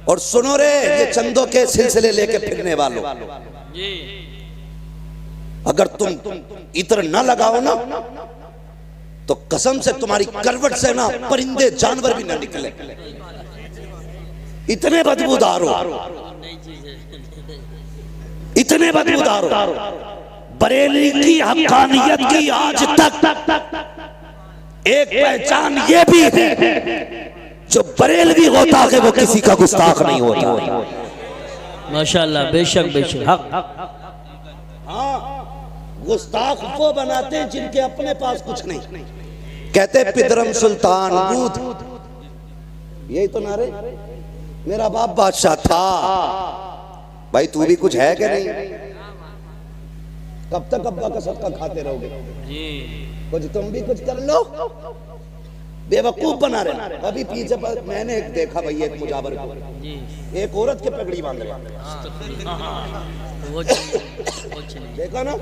और सुनो रे ये चंदों के सिलसिले लेके फिरने वालों, अगर तुम इत्र न लगाओ ना तो कसम से तुम्हारी करवट से ना परिंदे जानवर भी ना निकले, इतने बदबूदार हो, इतने बदबूदार हो। बरेली की हक्कानियत की आज तक एक पहचान ये भी है, जो बरेलवी होता है वो किसी का गुस्ताख नहीं होता। माशाल्लाह, बेशक बेशक हक। हाँ, गुस्ताख वो बनाते हैं जिनके अपने पास कुछ नहीं। कहते पिदरम सुल्तान बूद, यही तो नारे, मेरा बाप बादशाह था। भाई तू भी कुछ है क्या नहीं? कब तक अब्बा का सदका खाते रहोगे? कुछ तुम भी कुछ कर लो, बेवकूफ बना रहे। अभी पीछे पर मैंने एक देखा भाई, एक मुजावर को एक औरत के पगड़ी बांध रहे, देखा ना,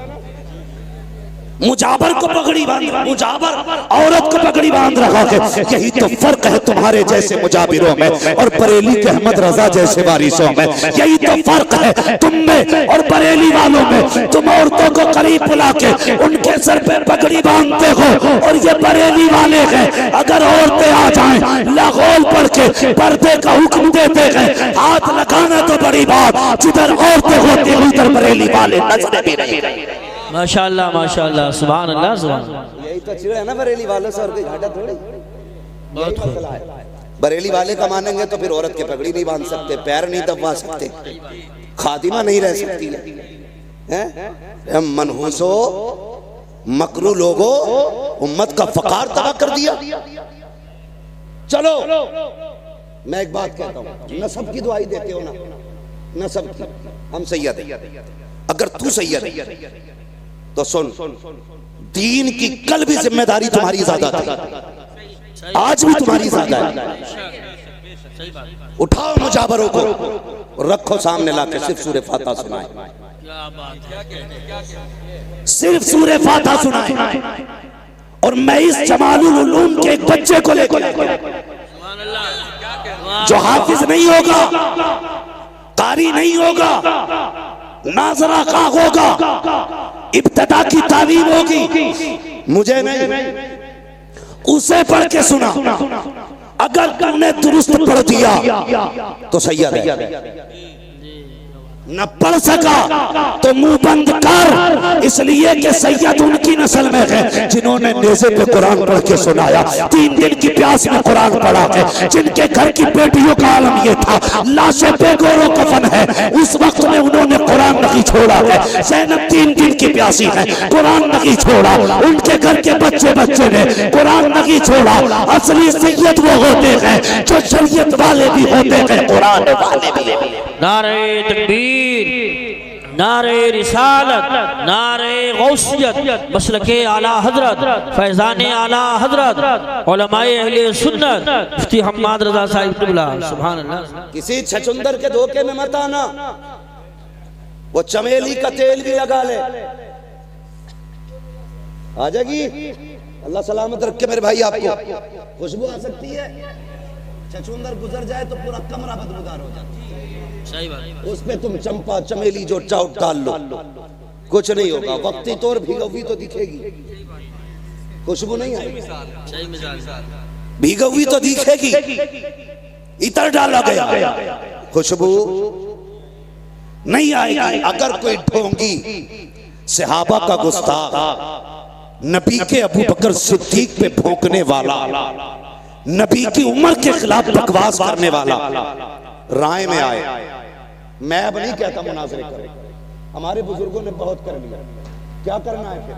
मुजावर को पगड़ी बांध, मुजावर औरत को पगड़ी बांध रखा है। यही तो फर्क है तुम्हारे जैसे मुजाबिरों में और बरेली के अहमद रजा जैसे वारिसों में। यही तो फर्क है तुम में और बरेली वालों में। तुम औरतों को करीब बुला के उनके सर पे पगड़ी बांधते हो और ये बरेली वाले हैं अगर औरतें आ जाएं लागोल पढ़ के पर्दे का हुक्म देते हैं, हाथ लगाना तो बड़ी बात, जिधर औरतें होती हैं उधर बरेली वाले नजरें भी नहीं। माशाल्लाह माशाल्लाह, सुभान अल्लाह सुभान। यही तो चिड़ है ना बरेली वालों से, और कोई घाटा थोड़ी। बहुत मसला है, बरेली वाले का मानेंगे तो फिर औरत के पगड़ी नहीं बांध सकते, पैर नहीं दबवा सकते, खातिमा नहीं रह सकती है। मनहूसो मकरू लोगो, उम्मत का फकार तबाह कर दिया। चलो मैं एक बात कहता हूँ, नसब की दुआई देते हो ना, नसब की, हम सैयद हैं, अगर तू सैयद है तो सुन, दीन की कल भी जिम्मेदारी तुम्हारी ज्यादा थी, आज भी तुम्हारी ज्यादा है। उठाओ मुजाबरों को रखो सामने लाके, सिर्फ सूरे फातिहा सुनाए, सिर्फ सूरे फातिहा सुनाए। और मैं इस जमालुल उलूम के एक बच्चे को लेकर जो हाफिज नहीं होगा, कारी नहीं होगा, नाजरा का होगा, इब्तिदा की तालीम होगी, मुझे नहीं, उसे पढ़ के सुना। अगर तुमने दुरुस्त पढ़ दिया तो सैयद है, न पढ़ सका तो मुंह बंद कर, इसलिए कि सैयद उनकी नस्ल में है जिन्होंने नेज़े पे कुरान पढ़ के सुनाया, 3 दिन की प्यास में कुरान पढ़ा है, जिनके घर की बेटियों का आलम ये था, लाशें बेगोरो कफन है, उस वक्त में उन्होंने कुरान नहीं छोड़ा है। ज़ैनब 3 दिन की प्यासी है, कुरान नहीं छोड़ा, उनके घर के बच्चे ने कुरान नहीं छोड़ा। असली सैयद वो होते हैं जो शरीयत वाले भी होते हैं, कुरान वाले भी। नारे तकबीर, नारे रिसालत, नारे गौसियत, मसलके आला हजरत, फैजाने आला हजरत, उलमाए अहले सुन्नत, मुफ्ती हम्माद रजा साहिब क़िबला, सुभान अल्लाह। किसी छछुंदर के धोखे में मत आना, वो चमेली का तेल भी लगा ले, आ जाएगी। अल्लाह सलामत रखे मेरे भाई, आपको खुशबू आ सकती है, छछुंदर गुजर जाए तो पूरा कमरा बदबूदार हो जाता है। सही बात, उस पे तुम चंपा चमेली जो चाउट डाल लो, कुछ नहीं होगा, वक्ती तौर भीगवी तो दिखेगी, खुशबू नहीं आएगी, भीगवी तो दिखेगी, इतर डाला गया खुशबू नहीं आएगी। अगर कोई ढोंगी सहाबा का गुस्ताख, नबी के अबू बकर सिद्दीक पे भौंकने वाला, नबी की उम्र के खिलाफ बकवास करने वाला राय में आए, मैं अब नहीं कहता मुनाजरे करें, हमारे बुजुर्गों ने बहुत कर लिया, क्या करना है फिर?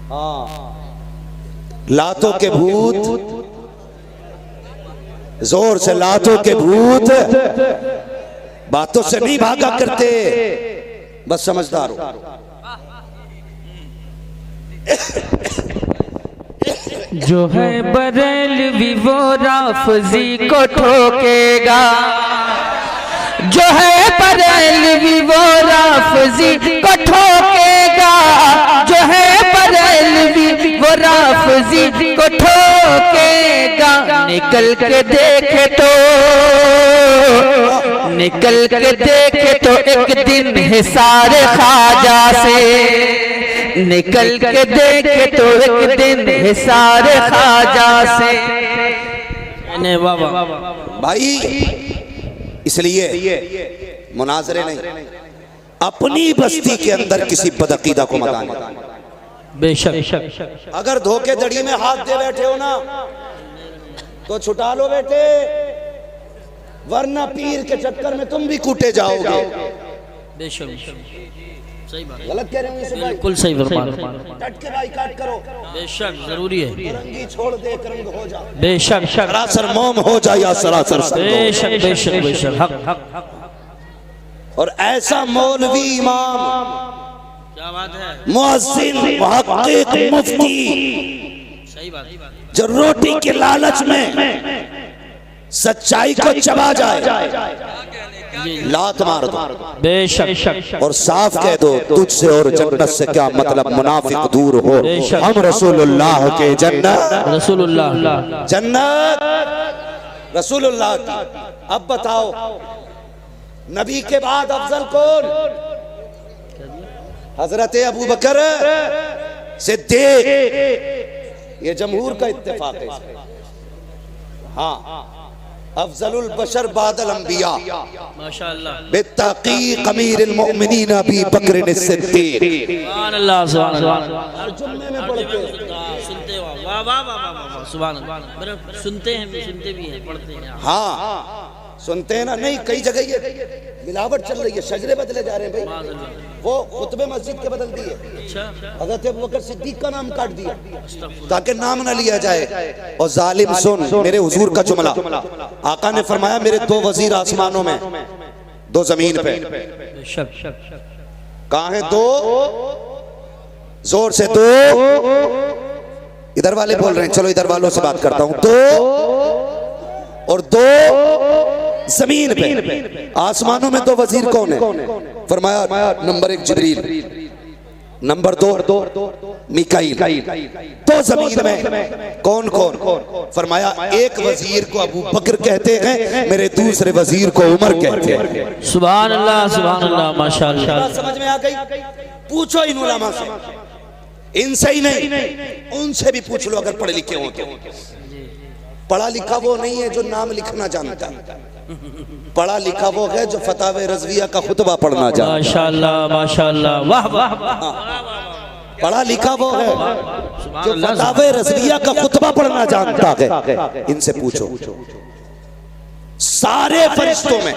हाँ, लातों के भूत, जोर से लातों के भूत बातों से नहीं भागा करते, बस समझदार हो। जो है बरेलवी वो राफजी को ठोकेगा, जो है बरेलवी वो राफजी को ठोकेगा, जो है बरेलवी वो राफजी को ठोकेगा। ठोकेगा, निकल के देखे तो, निकल के देखे तो एक दिन हिसार ख्वाजा से, निकल के देखे तो एक दिन हिसार ख्वाजा से। भाई इसलिए मुनाजरे नहीं, अपनी बस्ती के अंदर किसी बदअकीदा को मत आने। बेशक अगर धोखेधड़ी में हाथ दे बैठे हो ना तो छुटा लो बेटे, वरना पीर के चक्कर में तुम भी कूटे जाओगे। बेशक सही बात, गलत कह रहे हो इसे भाई? बिल्कुल सही फरमा, कट के भाई काट करो। बेशक जरूरी है, रंगी छोड़ दे रंग हो जा, बेशक सरासर मोम हो जा या सरासर संग हो। बेशक बेशक बेशक हक हक। और ऐसा मौलवी इमाम, क्या बात है, मुअज्जिन, मुहक्किक, मुफ्ती, सही बात, जो रोटी के लालच में सच्चाई को चबा जाए, लात मार दो बेशक और साफ कह दो तुझसे और जन्नत से क्या मतलब, मुनाफिक दूर हो, हम रसूलुल्लाह के जन्नत, रसूलुल्लाह जन्नत रसूलुल्लाह की। अब बताओ नबी के बाद अफजल कौन? हजरत अबू बकर सिद्दीक, ये जमहूर का इत्तेफाक है। हाँ, अफजलुल बशर बादल अंबिया माशाअल्लाह, बित्तकीक अमीरुल मोमिनीन अबी बकर सिद्दीक। सुभान अल्लाह सुभान अल्लाह। हर जुम्मे में पढ़ते हैं, सुनते हो, वाह वाह वाह वाह वाह, सुभान अल्लाह। सुनते हैं, सुनते भी हैं, पढ़ते हैं। हाँ सुनते हैं ना? नहीं, कई जगह ये मिलावट चल रही है, शजरे बदले जा रहे हैं भाई। वो खुतबे मस्जिद के बदल दिए, हज़रत अबू बकर सिद्दीक का नाम काट दिया ताकि नाम ना लिया जाए। और जालिम सुन मेरे हुजूर का जुमला, आका ने फरमाया मेरे दो वजीर आसमानों में, दो जमीन पे। कहाँ है दो? जोर से दो। इधर वाले बोल रहे हैं, चलो इधर वालों से बात करता हूं। दो और दो जमीन पे। आसमानों में दो वजीर कौन है? फरमाया नंबर 1 जिब्रील, नंबर 2 मिकाईल। तो जमीन में कौन कौन? फरमाया एक वजीर को अबू बकर कहते हैं, मेरे दूसरे वजीर को उमर कहते हैं। सुभान अल्लाह माशाअल्लाह। समझ में आ गई? पूछो इन उलमा से, इनसे ही नहीं उनसे भी पूछ लो अगर पढ़े लिखे हो तो। पढ़ा लिखा वो नहीं है जो नाम लिखना जानता, पढ़ा लिखा वो है जो फतावे रज़विया का खुतबा पढ़ना जानता। माशाअल्लाह माशाअल्लाह, वाह वाह। पढ़ा लिखा वो है जो फतावे रज़विया का खुतबा पढ़ना जानता है। इनसे पूछो, सारे फरिश्तों में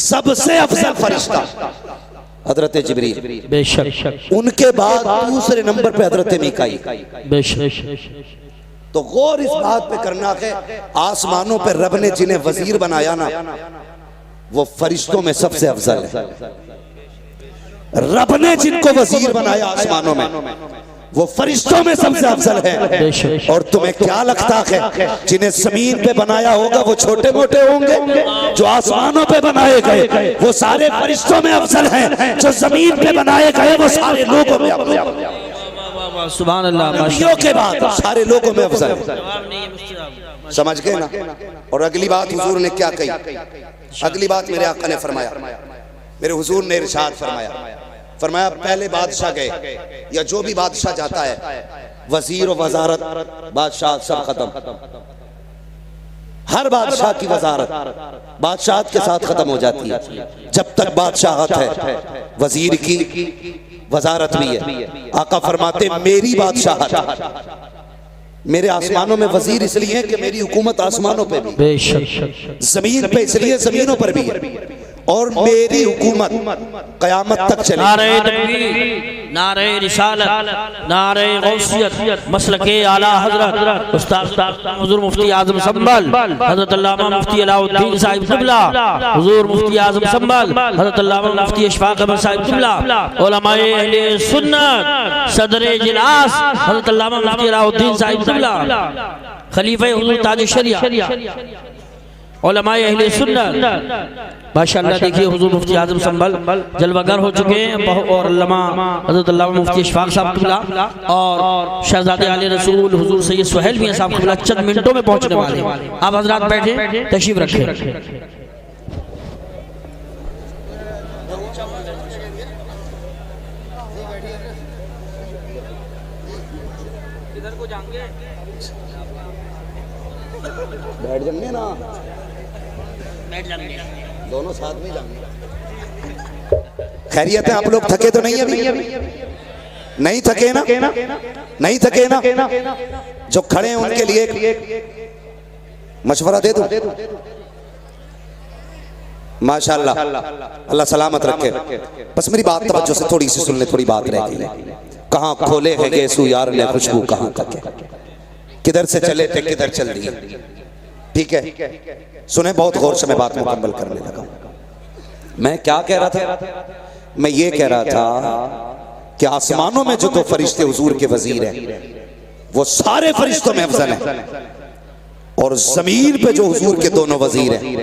सबसे अफजल फरिश्ता हजरत जिब्रील, बेशक। उनके बाद दूसरे नंबर पे हजरत मिकाईल, बेशक। तो गौर इस बात पे करना है, आसमानों पे रब ने जिन्हें वजीर बनाया ना, वो फरिश्तों में सबसे अफजल है। रब ने जिनको वजीर बनाया आसमानों में, वो फरिश्तों में सबसे अफजल है। और तुम्हें क्या लगता है जिन्हें जमीन पे बनाया होगा वो छोटे मोटे होंगे? जो आसमानों पे बनाए गए वो सारे फरिश्तों में अफजल हैं, जो जमीन पे बनाए गए वो सारे लोगों में अफजल हैं। सुभान अल्लाह। नबियों के बाद सारे लोगों में अफजल। समझ गए ना? और अगली बात हुजूर ने क्या कही? अगली बात मेरे आका ने फरमाया, मेरे हुजूर ने इरशाद फरमाया, फरमाया पहले बादशाह गए या जो भी बादशाह जाता है, वजीर और वजारत बादशाह सब खत्म। हर बादशाह की वजारत बादशाहत के साथ खत्म हो जाती है। जब तक बादशाहत है वजीर की वजारत भी है। आका फरमाते मेरी बादशाहत, मेरे आसमानों में वजीर इसलिए है कि मेरी हुकूमत आसमानों पे भी, जमीन पे इसलिए जमीनों पर भी है, और मेरी हुकूमत कयामत तक चलेगी। नारे तकबीर, नारे रिसालत, नारे गौसियत, मसलके आला हजरत उस्ताद हुजूर मुफ्ती आजम संभल हजरत अल्लामा मुफ्ती अलाउद्दीन साहिब क़िबला, हुजूर मुफ्ती आजम संभल हजरत अल्लामा मुफ्ती इशफाक अहमद साहिब क़िबला, उलमाए अहले सुन्नत, सदरे इजलास हजरत अल्लामा मुफ्ती अलाउद्दीन साहिब क़िबला, खलीफे हुजूर ताज शरिया, उलमाए अहले सुन्नत माशाअल्लाह। देखिए हुजूर मुफ्ती आजम संभल जलवागर हो चुके हैं और अल्लामा हज़रत अल्लामा मुफ्ती इशफाक साहब क़िबला और शहजादे आले रसूल हुजूर सैयद सुहैल मियां साहब क़िबला चंद मिनटों में पहुंचने वाले हैं। आप हजरात बैठे, तशरीफ रखें। बैठ जाएंगे ना, दोनों साथ में जाएंगे। खैरियत है, आप लोग थके तो नहीं? अभी नहीं थके ना? नहीं थके ना? जो खड़े हैं उनके लिए मशवरा दे दूं? माशाअल्लाह, अल्लाह सलामत रखे। बस मेरी बात तवज्जो से थोड़ी सी सुन ले, थोड़ी बात रह गई। कहाँ खोले है गेसु यार ने खुशबू, कहाँ तक है, किधर से चले थे किधर चल दिए। ठीक है, सुने बहुत गौर से, मैं बात मुकम्मल करने लगा। मैं क्या कह रहा था? मैं ये कह रहा था कि आसमानों में जो दो फरिश्ते हुजूर के वजीर हैं वो सारे फरिश्तों में अफजल हैं, और जमीन पे जो हुजूर के दोनों वजीर हैं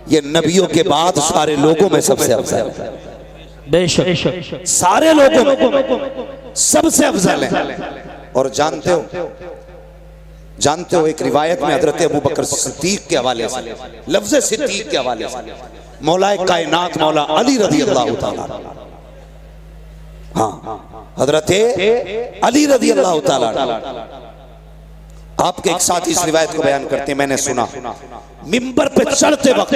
ये नबियों के बाद सारे लोगों में सबसे अफजल है। बेशक सारे लोगों में सबसे अफजल है। और जानते हो एक रिवायत में हजरत अबू बकर सिद्दीक के हवाले से, लफ्ज़ सिद्दीक के हवाले से, मौलाए कायनात मौला अली रज़ी अल्लाह तआला, हाँ हजरत अली रज़ी अल्लाह तआला, आपके एक साथी इस रिवायत को बयान करते हैं। मैंने सुना मिंबर पे चढ़ते वक्त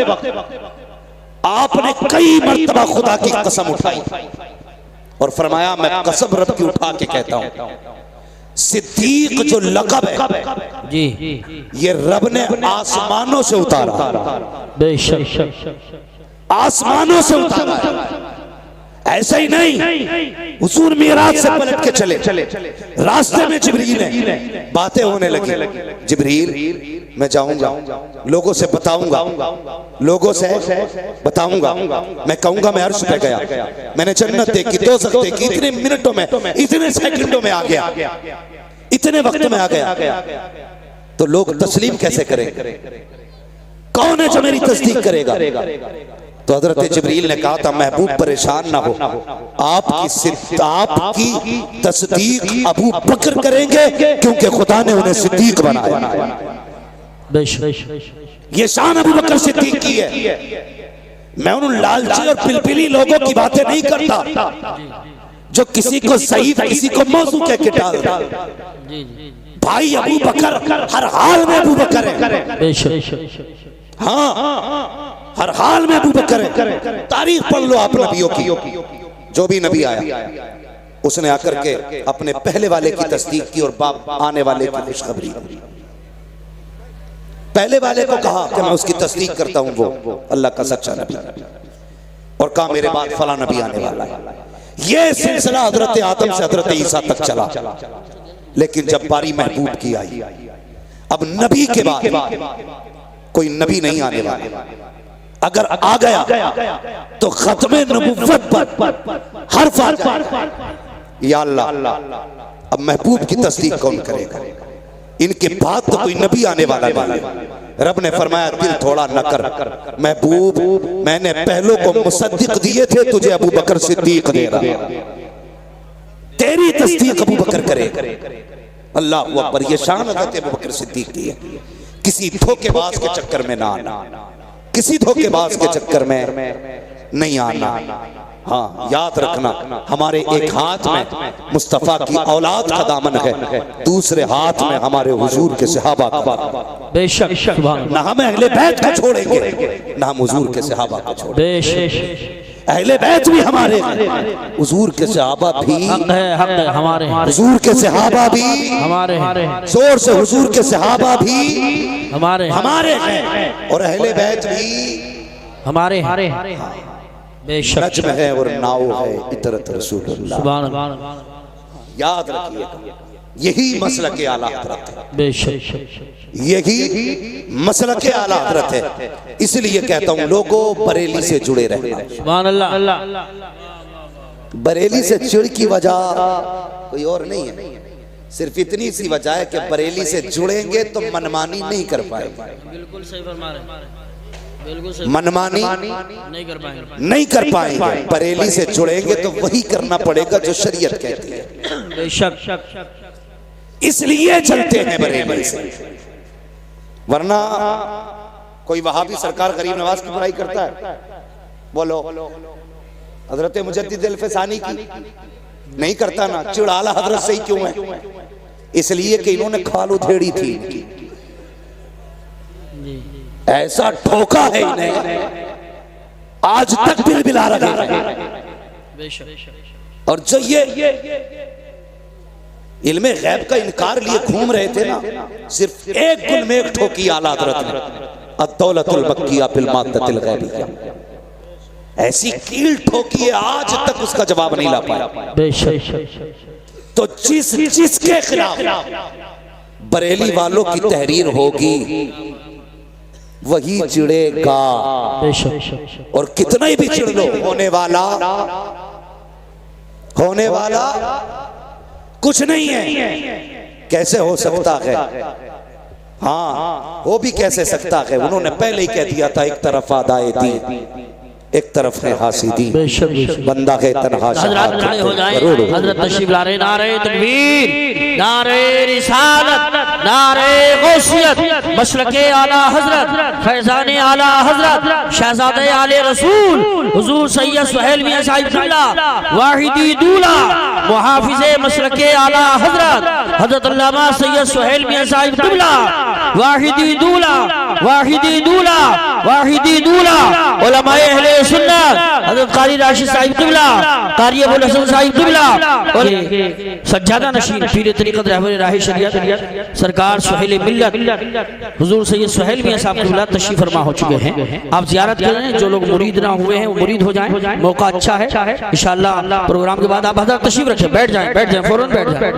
आपने कई मर्तबा खुदा की कसम उठाई और फरमाया, मैं कसम रब की उठा के कहता हूं, सिद्दीक जो लक़ब है जी, ये रब ने आसमानों से उतारा। बेशक आसमानों से उतारा। ऐसा ही नहीं, हुजूर मिराज से पलट के चले, रास्ते में जिब्रील है, बातें होने लगी। जिब्रील, मैं जाऊंगा, लोगों से बताऊंगा, लोगों से बताऊंगा, मैं कहूंगा मैं अर्श पे गया, मैंने जन्नत देखी, दोज़ख देखी, इतने मिनटों में, इतने सेकंडों में आ गया, इतने वक्त में आ गया। तो लोग तस्लीम कैसे करेंगे? कौन है जो मेरी तस्दीक करेगा? तो हजरत जिब्रील ने कहा था, महबूब परेशान ना हो, आपकी तस्दीक अबू बकर करेंगे क्योंकि खुदा ने उन्हें सिद्दीक बनाया। ये शान अबू बकर सिद्दीक की है। मैं उन लालची और पिलपिली लोगों की बातें नहीं करता जो किसी को सही किसी को मौजू कह के डालता। भाई अबू बकर हर हाल में अबू बकर है। हाँ, हर हाल में अबू बकर है। तारीख पढ़ लो आप नबियों की, जो भी नबी आया उसने आकर के अपने पहले वाले की तस्दीक की और बाप आने वाले की खुशखबरी दी। पहले वाले को कहा कि मैं उसकी तस्दीक करता हूं, वो अल्लाह का सच्चा नबी, और कहा मेरे बाद फला नबी आने वाला है। ये सिलसिला हजरत आदम से हजरत ईसा तक चला। लेकिन जब बारी महबूब की आई, अब नबी के बाद कोई नबी नहीं आने वाला। अगर आ गया तो खत्मे नबुव्वत पर हर्फ आ जाए, या अल्लाह अब महबूब की तस्दीक कौन करेगा? इनके बाद तो कोई नबी आने वाला नहीं। रब ने फरमाया, दिल थोड़ा न कर महबूब, मैंने पहलों को मुसद्दिक दिए थे, तुझे अबू बकर सिद्दीक दे रहा, तेरी तस्दीक अबू बकर करेगा। अल्लाह अकबर, ये शान हज़रत अबू बकर सिद्दीक की है। किसी धोखेबाज के चक्कर में ना आना, किसी धोखेबाज के चक्कर में नहीं आना। हाँ, याद रखना, हमारे एक हाथ में मुस्तफा की औलाद का दामन है, दूसरे हाथ में हमारे हुजूर के सहाबा का। बेशक, ना हम अहले बैत को छोड़ेंगे, ना हम हुजूर के सहाबा को छोड़ेंगे। अहले बैत भी हमारे, हुजूर के सहाबा भी हक है हमारे, हुजूर के सहाबा भी हमारे, जोर से हुजूर के सहाबा भी हमारे हैं, और अहले बैत भी हमारे। बेशक, नज्म है और नाव है इतरत रसूलुल्लाह। सुभान अल्लाह। याद रखिए, यही मसलक आला हज़रत है। बेशक, यही मसलक आला हज़रत है। इसलिए कहता हूँ लोगों, बरेली से जुड़े रहना। सुभान अल्लाह। बरेली से चिड़ की वजह कोई और नहीं है, सिर्फ इतनी सी वजह है कि बरेली से जुड़ेंगे तो मनमानी नहीं कर पाएंगे। बिल्कुल सही फरमा रहे हैं, बिल्कुल सही। मनमानी नहीं कर पाएंगे, नहीं कर पाएंगे। बरेली से जुड़ेंगे तो वही करना पड़ेगा जो शरीयत कहती है। बेशक, इसलिए चलते हैं बरेली से, वरना कोई वहाबी सरकार गरीब नवाज की बुराई करता है? बोलो, हजरत मुजद्दिद अल-फसानी की नहीं करता ना? चिड़ाला हजरत से ही क्यों है? इसलिए कि इन्होंने खाल उधेड़ी थी, ऐसा ठोका है इन्हें, आज तक बिलबिला रहे हैं। और जो ये इल्मे गैब का इनकार लिए घूम रहे थे ना, सिर्फ एक गुल में एक ठोकी आला हजरत ने, अद-दौलतुल मक्किया फिल माद्दतिल गैबिया, ऐसी कील ठोकी है आज तक उसका जवाब नहीं ला पाया। तो जिसके खिलाफ बरेली वालों की तहरीर होगी वही चिड़ेगा। और कितना ही भी चिड़ लो, होने वाला कुछ नहीं है। कैसे हो सकता है? हाँ, वो भी कैसे सकता है? उन्होंने पहले ही कह दिया था, एक तरफ आदाए दी, एक तरफ है हासिदी, बंदा है तन्हा। हजरत खड़े हो जाएं, हजरत तशरीफ ला रहे। नारे तकबीर, नारे रिसालत, नारे गौसियत, मसलके आला हजरत, फैजाने आला हजरत, शहजादे आले रसूल हुजूर सैयद सुहेल मियां साहिब क़िबला, वाहिदी दूल्हा, मुहाफिज़े मसलके आला हजरत, हजरत अल्लामा सैयद सुहेल मियां साहिब क़िबला, वाहिदी दूल्हा, वाहिदी दूल्हा, वाहिदी दूल्हा, उलमाए अहले सुन्नत, हजरत कारी राशिद साहिब क़िबला, कारी अबुल हसन साहिब क़िबला, और सज्जादा नशीन पीर तरीक़त रहबर राह शरीयत सरकार सुहेल मिल्लत हुजूर सैयद सुहेल मियां साहब क़िबला तशरीफ़ फरमा हो चुके हैं। आप ज़ियारत करें, जो लोग मुरीद ना हुए हैं वो मुरीद हो जाएं, मौका अच्छा है। इंशाअल्लाह प्रोग्राम के बाद आप हजरत तशरीफ़ रखें, बैठ जाएं, फौरन बैठ जाएं।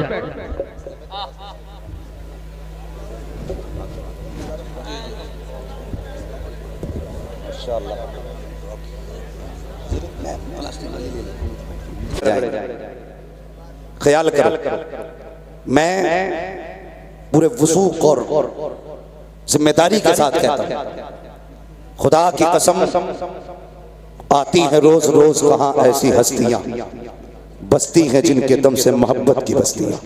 ख्याल करो, मैं पूरे वसूख और जिम्मेदारी के साथ कहता हूं, खुदा की कसम, आती हैं रोज रोज कहां ऐसी हस्तियां, बसती हैं जिनके दम से मोहब्बत की बस्तियां,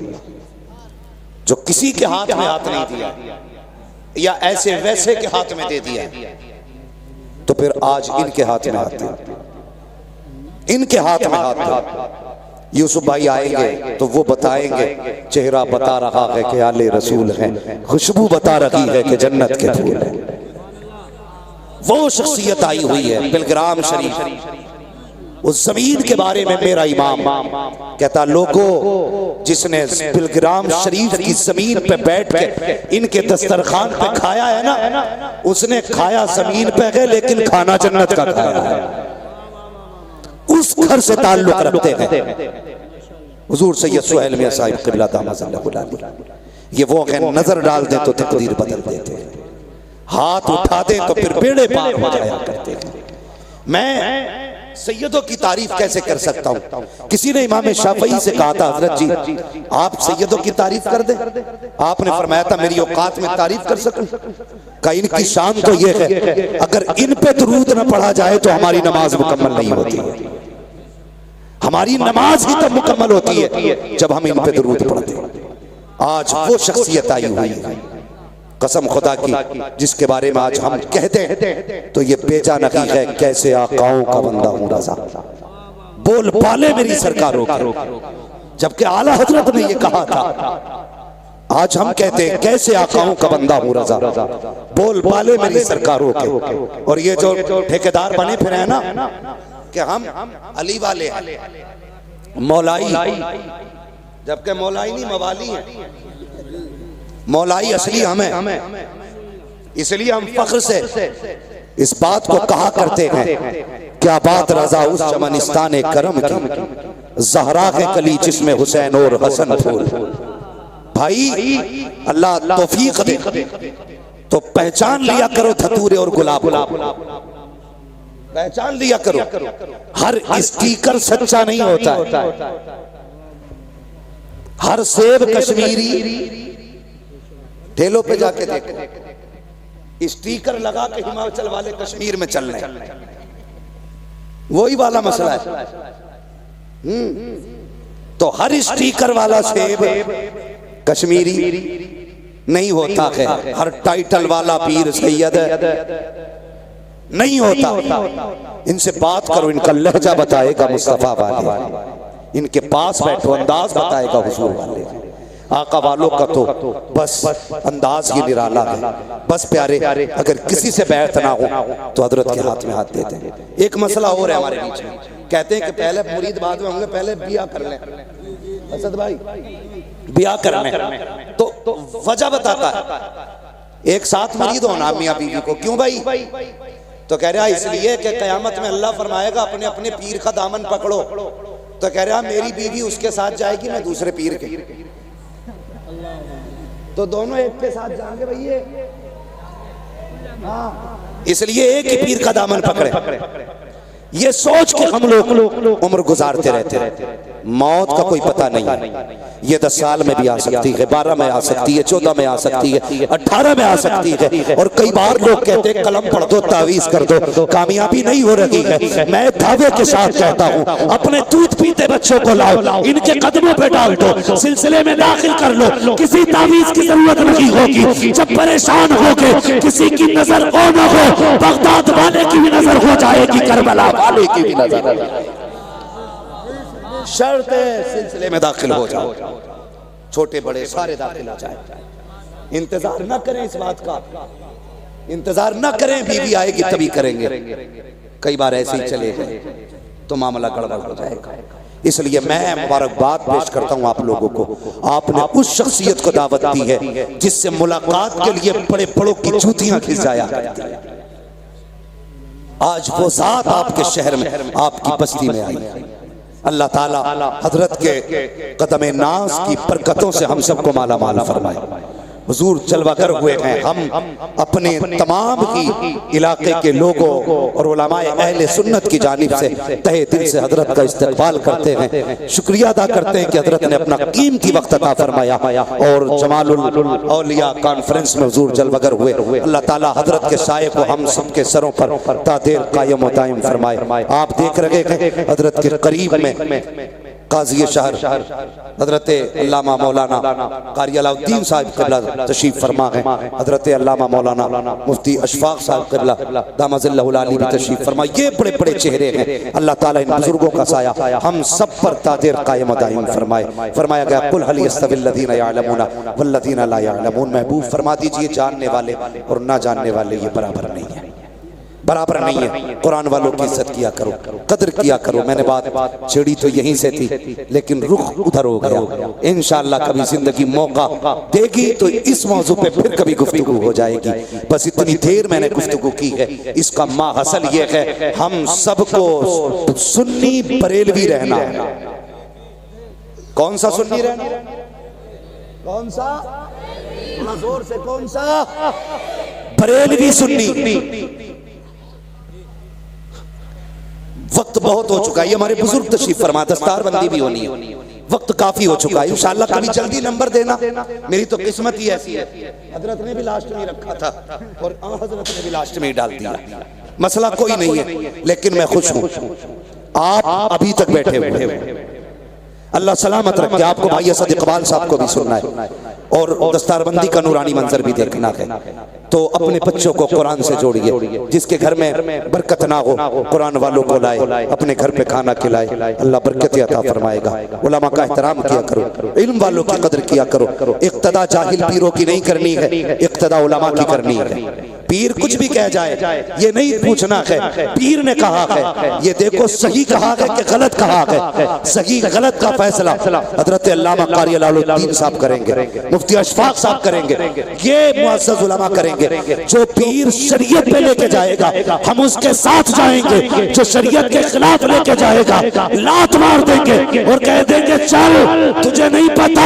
जो किसी के हाथ में हाथ नहीं दिया या ऐसे वैसे के हाथ में दे दिया, तो फिर आज इनके हाथ में हाथ दिया, इनके हाथ में हाथ दिया। यूसुफ भाई आएंगे तो वो बताएंगे, चेहरा बता रहा है कि आले रसूल हैं, खुशबू बता रही है कि जन्नत के फूल हैं। वो शख्सियत आई हुई है बिलग्राम शरीफ, उस जमीन के बारे में मेरा इमाम कहता, लोगों जिसने बिलग्राम शरीफ की जमीन पे बैठ के इनके दस्तरखान पे खाया है ना, उसने खाया जमीन पे है लेकिन खाना जन्नत का खाया है। उस घर से ताल्लुक रखते हैं हुजूर सैयद सुहेल मियां साहिब क़िबला दामद। ये वो अगर नजर डाल दें तो तकदीर बदल देते हैं, हाथ उठा दें तो फिर बेड़े पार हो जाया करते हैं। मैं सैयदों की तारीफ कैसे कर सकता हूं? किसी ने इमाम शाफई से कहा था, हजरत जी आप सैयदों की तारीफ कर दें। आपने फरमाया था, मेरी औकात में तारीफ कर सकूं? का इनकी शान तो ये है, अगर इन पे दुरूद न पढ़ा जाए तो हमारी नमाज मुकम्मल नहीं होती है। हमारी नमाज ही तब मुकम्मल होती है जब हम इन पे दुरूद पढ़ते हैं। आज वो शख्सियत आई हुई है, कसम खुदा की, जिसके बारे में आज हम कहते हैं तो ये बेजा नहीं है, कैसे आकाओं का बंदा हूं रज़ा, बोल पाले मेरी सरकारों के, जबकि आला हजरत ने ये कहा था। आज हम कहते हैं कैसे आकाओं का बंदा हूं रज़ा, बोल पाले मेरी सरकारों के। और ये जो ठेकेदार बने फिर है ना कि हम अली वाले हैं, मौलाई, जबकि मौलाई नहीं मवाली है, मौलाई असली हमें। इसलिए हम फख्र से इस बात को कहा करते हैं, क्या बात रजा उस चमनिस्तान करम की, ज़हरा के कली जिसमें हुसैन और हसन फूल। भाई अल्लाह तौफीक दे तो पहचान लिया करो धतूरे और गुलाब, पहचान लिया करो। हर स्टीकर सच्चा नहीं होता है, हर सेब कश्मीरी, ठेलों पे जाके देखो, स्टीकर लगा के हिमाचल वाले कश्मीर में चल रहे हैं, वही वाला मसला है। तो हर स्टीकर वाला सेब कश्मीरी नहीं होता है, हर टाइटल वाला पीर सैयद नहीं होता। इनसे बात करो, इनका लहजा बताएगा मुस्तफा वाले, इनके पास बैठो अंदाज बताएगा हुजूर वाले। आका वालों का तो बस अंदाज ही निराला है। बस प्यारे, अगर किसी से बैठ ना हो तो हजरत के हाथ में हाथ देते हैं। एक मसला और है हमारे बीच में, कहते हैं कि पहले मुरीद बाद में होंगे, पहले बिया कर लें। असद भाई बिया कर लें तो वजह बताता है, एक साथ मुरीद होना मियां बीवी को, क्यों भाई? तो कह रहा इसलिए कि कयामत में अल्लाह फरमाएगा अपने अपने पीर का दामन पकड़ो। तो कह रहा मेरी बीवी उसके साथ जाएगी, मैं दूसरे पीर के, तो दोनों एक के साथ जाएंगे भैया। हाँ, इसलिए एक ही पीर का दामन पकड़े। ये सोच के हम लोग उम्र गुजारते रहते, मौत का कोई पता नहीं। ये 10 साल में भी आ सकती है, 12 में आ सकती है, 14 में आ सकती है, 18 में आ सकती है। और कई बार लोग कहते हैं कलम पढ़ दो, तावीज कर दो, कामयाबी नहीं हो रही है। मैं दावे के साथ कहता हूँ, अपने दूध पीते बच्चों को लाओ, इनके कदमों पे डाल दो, सिलसिले में दाखिल कर लो, किसी तावीज की जरूरत नहीं होगी। जब परेशान होगे, किसी की नजर हो न हो, बगदाद वाले की भी नजर हो जाएगी, करबला वाले की भी नजर। शर्त है सिलसिले में दाखिल हो जाओ, छोटे बड़े सारे दाखिल हो जाए। इंतजार ना करें इस बात का, इंतजार ना करें बीवी आएगी तभी करेंगे। कई बार ऐसे ही चले गए तो मामला गड़बड़ हो जाएगा। इसलिए मैं मुबारकबाद पेश करता हूं आप लोगों को, आपने उस शख्सियत को दावत दी है जिससे मुलाकात के लिए बड़े बड़ों की जूतियां खिंच जाया करती है। आज वो जात आपके शहर में, आपकी बस्ती में आई। अल्लाह ताला हजरत के कदम नाज की बरकतों से हम सबको माला माल फरमाए। हुजूर जलवागर हुए हैं। हम अपने तमाम ही इलाके के लोगों और उलमाए अहले सुन्नत की जानिब से तहे दिल से हजरत का इस्तकबाल करते हैं, शुक्रिया अदा करते हैं कि हजरत ने अपना कीमती वक्त अता फरमाया और जमालुल औलिया कॉन्फ्रेंस में हुजूर जलवागर हुए। अल्लाह ताला हजरत के साये को हम सबके सरों पर तादेर कायम व दायम फरमाए। आप देख रहे हैं हजरत के करीब में काजी शहर हजरत अल्लामा मौलाना कारी अलाउद्दीन साहब क़िबला तशरीफ फरमा है। हजरत अल्लामा मौलाना मुफ्ती अशफाक साहब क़िबला दामज़िल्लहुल आली भी तशरीफ फरमा। ये बड़े बड़े चेहरे हैं। अल्लाह ताला इन बुजुर्गों का साया हम सब पर तादेर कायम दायम फरमाए। फरमाया गया कुल हल यस्तविल लज़ीना यअलमूना वल्लज़ीना ला यअलमून। महबूब फरमा दीजिए जानने वाले और ना जानने वाले ये बराबर नहीं है, बराबर नहीं है। कुरान वालों की इज्जत किया करो, कदर किया करो। मैंने बात छेड़ी तो यहीं से थी लेकिन रुख उधर हो गया। इंशाअल्लाह कभी जिंदगी मौका देगी तो इस मौजू पे फिर कभी गुफ्तगू हो जाएगी। बस इतनी देर मैंने गुफ्तगू की है। इसका माहसल ये है हम सबको सुन्नी बरेलवी रहना है। कौन सा सुन्नी रहना? कौन सा? जोर से कौन सा? बरेलवी सुन्नी। वक्त बहुत हो चुका है, हमारे बुजुर्ग तशरीफ फरमा, दस्तारबंदी भी होनी है, वक्त काफी हो चुका है। इंशाअल्लाह कभी जल्दी नंबर देना। मेरी तो किस्मत ही ऐसी है, हजरत ने भी लास्ट में रखा था और हजरत ने भी लास्ट में ही डाल दिया। मसला कोई नहीं है लेकिन मैं खुश हूं आप अभी तक बैठे हुए। अल्लाह सलामत रखे आपको। भाई असद इकबाल साहब को भी सुनना है और दस्तारबंदी का नूरानी मंजर भी देखना है। तो अपने बच्चों को कुरान से जोड़िए। जिसके घर में बरकत ना हो कुरान वालों को लाए, अपने घर पे खाना खिलाए, अल्लाह बरकत अता फरमाएगा। उलमा का एहतराम किया करो, इल्म वालों की कदर किया करो। इक्तदा जाहिल पीरों की नहीं करनी है, इक्तदा उलमा की करनी है। पीर कुछ भी कह जाए ये नहीं पूछना है पीर ने कहा है, ये देखो सही कहा है कि गलत कहा है। सही गलत का फैसला हजरत अल्लामा कारी अलाउद्दीन साहब करेंगे, मुफ्ती अशफाक साहब करेंगे, ये मुअज़्ज़ज़ उलमा करेंगे। जो पीर शरीयत पे लेके जाएगा हम उसके साथ जाएंगे, जो शरीयत के खिलाफ लेके जाएगा लात मार देंगे और कह देंगे चल तुझे नहीं पता,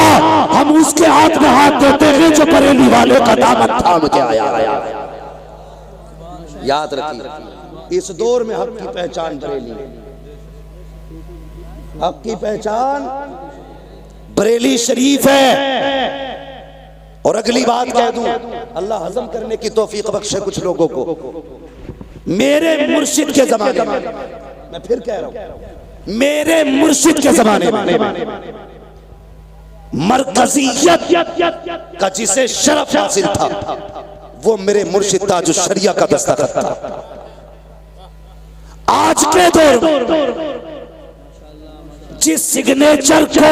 हम उसके हाथ में हाथ देते हैं जो बरेली वाले का दामन थाम के आया। याद रखिए इस दौर में हक की पहचान बरेली, हक की पहचान बरेली शरीफ है। और अगली बात कह दूं, अल्लाह हजम करने की तौफीक बख्शे कुछ लोगों को। मेरे मुर्शिद के जमाने में, मैं फिर कह रहा हूं, मेरे मुर्शिद के जमाने में मरकजियत का जिसे शरफ हासिल था वो मेरे मुर्शिद ताजुश शरिया का दस्तखत था। आज के दौर में जिस सिग्नेचर को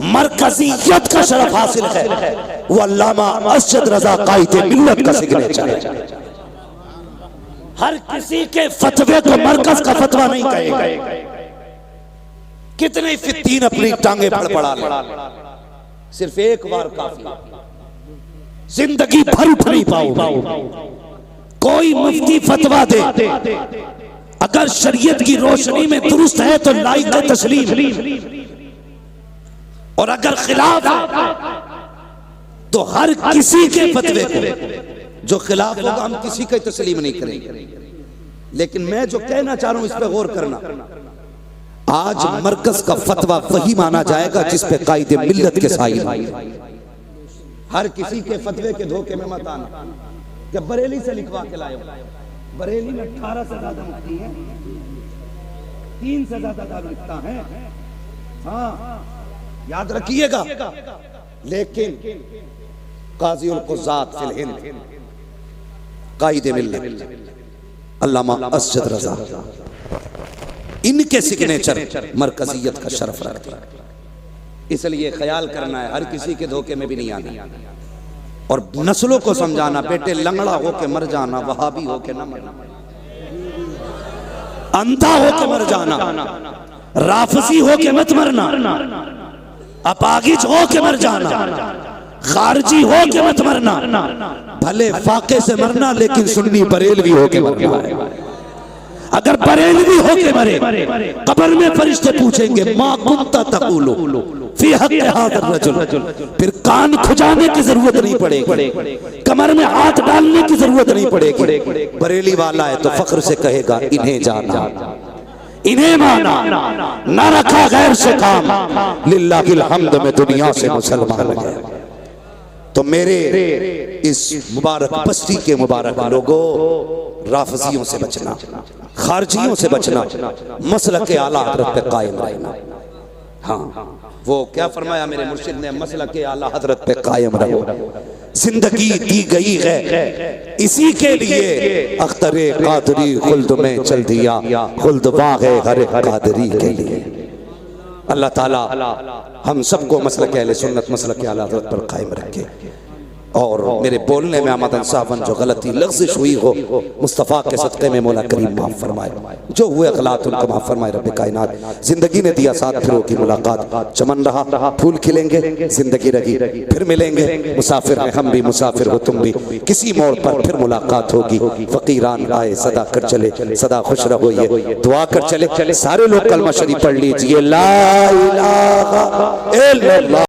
मरकजियत का शरफ हासिल है वो अल्लामा अरशद रजा कायदे मिल्लत का सिग्नेचर है। हर किसी के फतवे को मरकज का फतवा नहीं कहेगा। कितने फित्तीन अपनी टांगे फड़फड़ा ले, सिर्फ एक बार काफी, जिंदगी भर उठ नहीं पाओ। कोई मुफ्ती फतवा दे, अगर शरीयत की रोशनी में दुरुस्त है तो लाइक तस्लीम, और अगर खिलाफ है तो हर किसी के फतवे को जो खिलाफ होगा हम किसी का तस्लीम नहीं करेंगे। लेकिन मैं जो कहना चाह रहा हूं इस पे गौर करना, आज मरकज का फतवा वही माना जाएगा जिस पे कायदे मिल्लत के साहिब। हर किसी के फतवे के धोखे में मत आना कि बरेली से लिखवा के लाए। बरेली में 18 से ज्यादा मुफ्ती हैं, 3 से ज्यादा दारुफ्ता हैं, हाँ याद रखिएगा। लेकिन काजी उल कुज़ात फिल हिंद कायदे मिल्लत अल्लामा अरशद रजा, इनके सिग्नेचर मरकजियत का शरफ रखते हैं। इसलिए ख्याल करना है, हर किसी के धोखे में भी नहीं आना। और नस्लों को समझाना, बेटे लंगड़ा होके मर जाना, वहाबी होके न मरना, अंधा होके मर जाना, राफसी होके मत मरना, अपागिज होके मर जाना, खारजी होके मत मरना, भले फाके से मरना लेकिन सुन्नी बरेलवी होके मरना है। अगर बरेलवी होके मरे कब्र में फरिश्ते पूछेंगे मा कुंता तक़ूलु फी हक़्क़ि हाज़ा रजुल, फिर कान खुजाने की जरूरत नहीं पड़ेगी, कमर में हाथ डालने की जरूरत नहीं पड़ेगी। बरेली वाला है तो फख्र से कहेगा इन्हें जाना, इन्हें माना, न रखा गैर से काम, लिल्लाहिल हम्द में दुनिया से मुसलमान गए। तो मेरे इस मुबारक बस्ती के मुबारक लोगों, राफजियों से बचना, खारजियों से बचना, मसलक के आला हजरत पे कायम रहना। हाँ, वो क्या फरमाया मेरे मुर्शिद ने, मसलक के आला हजरत पे कायम रहो। जिंदगी दी गई है इसी के लिए, अख्तरे कादरी खुल्द में चल दिया, खुल्द बाग़े हर कादरी के लिए। अल्लाह ताला हम सबको मसलक अहले सुन्नत, मसलक आला हज़रत पर कायम रखे। और मेरे बोलने में आमदन सावन जो गलती लग़्ज़िश हुई हो, मुस्तफ़ा के सदक़े में मौला करीम माफ़ फरमाए, जो हुए गलत उनको माफ़ फरमाए रब्बे कायनात। जिंदगी ने दिया साथ, फिर की मुलाकात, चमन रहा फूल खिलेंगे, जिंदगी रही फिर मिलेंगे, मुसाफिर हैं हम भी, मुसाफिर हो तुम भी, किसी मोड़ पर फिर मुलाकात होगी। फ़कीरान आए सदा कर चले, सदा खुश रहो ये दुआ कर चले। सारे लोग कलमा शरीफ पढ़ लीजिए, ला इलाहा इल्लल्लाह।